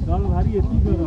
জল ভারী এটি করো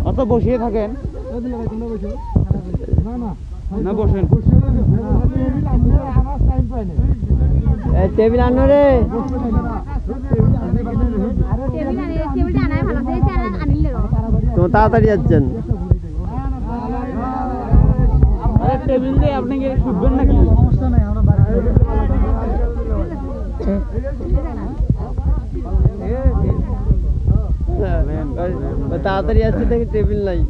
অত বসিয়ে থাকেন না বসেন টেবিল আনো রে তোমার তাড়াতাড়ি যাচ্ছেন টেবিল দিয়ে আপনি কি শুনবেন নাকি সমস্যা নাই আমরা তাড়াতাড়ি আসছে দেখি টেবিল নাই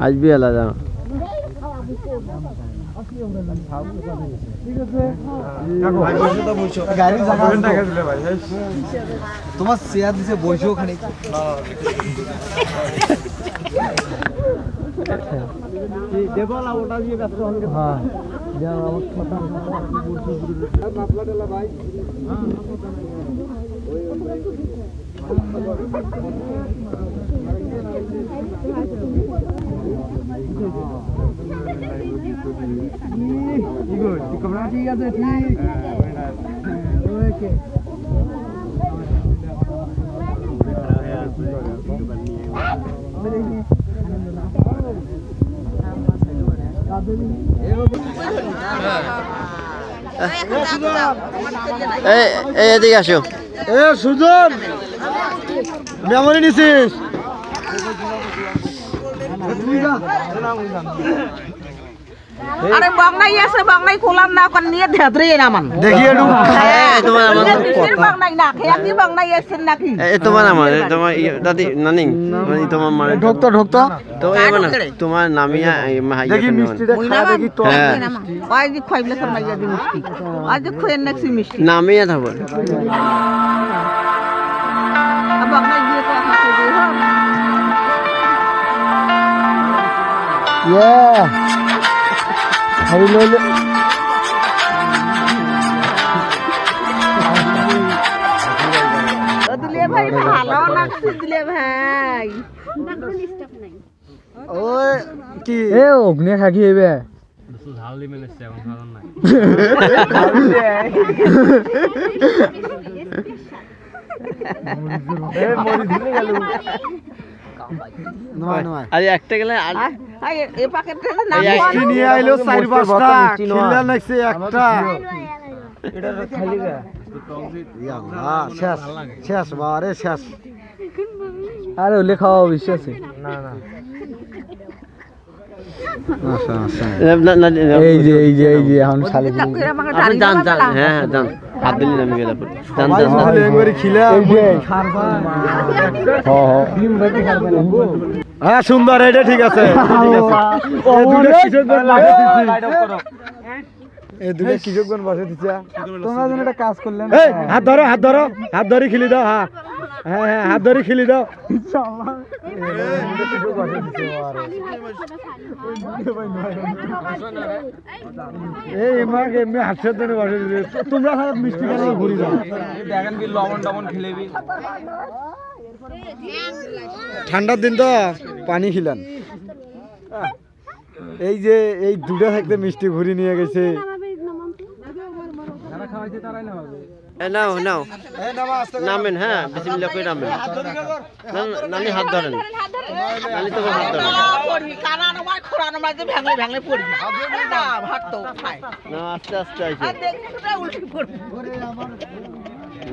আসবি এলা জানো তোমার চেয়ার দিছে বসেও খানি ওটা দিয়ে ব্যস্ত হন ভাই ঠিক আছে ঠিক ওকে এদিকে আসো এ সুজন মেমরি নিছিস আরে বাংলাই আছে বাংলাই কোলাম না কোন নিয়ে ধেদরে না মান দেখি একটু তোমার আমার বাংলাই না খেয়া কি বাংলাই আছেন নাকি তোমার আমার তোমার দাদি নানি মানে তোমার মানে ঢোকতো তো এবার না তোমার নামিয়া দেখি মিষ্টিটা খা দেখি তো ওই যে খাইলে শর্মাইয়া দি মিষ্টি আজ খুয়েন নাকি মিষ্টি নামিয়া থাকো বাংলাই দিয়ে তো আপনাকে দিয়ে ইয়া হাই লইলে দিলে ভাই ভালো লাগছে দিলে ভাই ওই কি এ অগ্নি খাকি এবে ঝাল দি মেলেছে এখন খাওয়ার নাই এ মরি দিলে গেল আরে একটা গেলে এই প্যাকেটটা না কি নিয়ে আইলো 4-5টা খিল্লা লাগছে একটা এটা খালি গা ইয়া আল্লাহ শেষ শেষ বারে শেষ আরে ওলে খাওয়া বিশ্বাসে না না এই যে এখন শালি জান হ্যাঁ জান হাত দিলি নামি গেল জান হ্যাঁ সুন্দর এটা ঠিক আছে এই দুটো কৃষকগণ বসে দিচ্ছে তোমরা যেন একটা কাজ করলেন হাত ধরো হাত ধরে খেলি দাও হ্যাঁ হ্যাঁ হ্যাঁ হাত ধরে খেলি দাও এই মাকে এমনি হাতছের জন্য বসে দিচ্ছে তোমরা মিষ্টি কেন ঘুরি দাও দেখেন কি লবণ টবণ খেলেবি ঠান্ডার দিন তো পানি খিলান এই যে এই দুটা থাকতে মিষ্টি ঘুরি নিয়ে গেছে নাও নাও নামেন হ্যাঁ বিসমিল্লাহ করে নামেন নানি হাত ধরেন নানি তো হাত ধরেন পড়ি কানা নয় খোরা নয় যে ভ্যাংলে ভ্যাংলে পড়ি না ভাত তো খায় না আস্তে আস্তে আইছে আর দেখুটা উল্টি পড়ি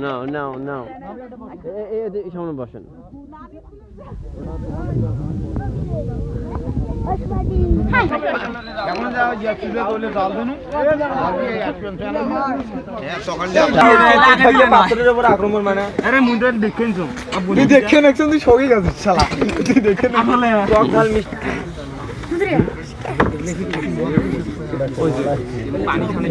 নাও নাও নাও এই সামনে বসেন এখন যা চুলে তোলে জাল ধনু পাথরের উপর আক্রমণ মানে আরে মুন্ডা দেখেন তো তুই দেখেন একজন তুই সগই গেছিস শালা তুই দেখেন আসলে টক ঝাল মিষ্টি পানি খানে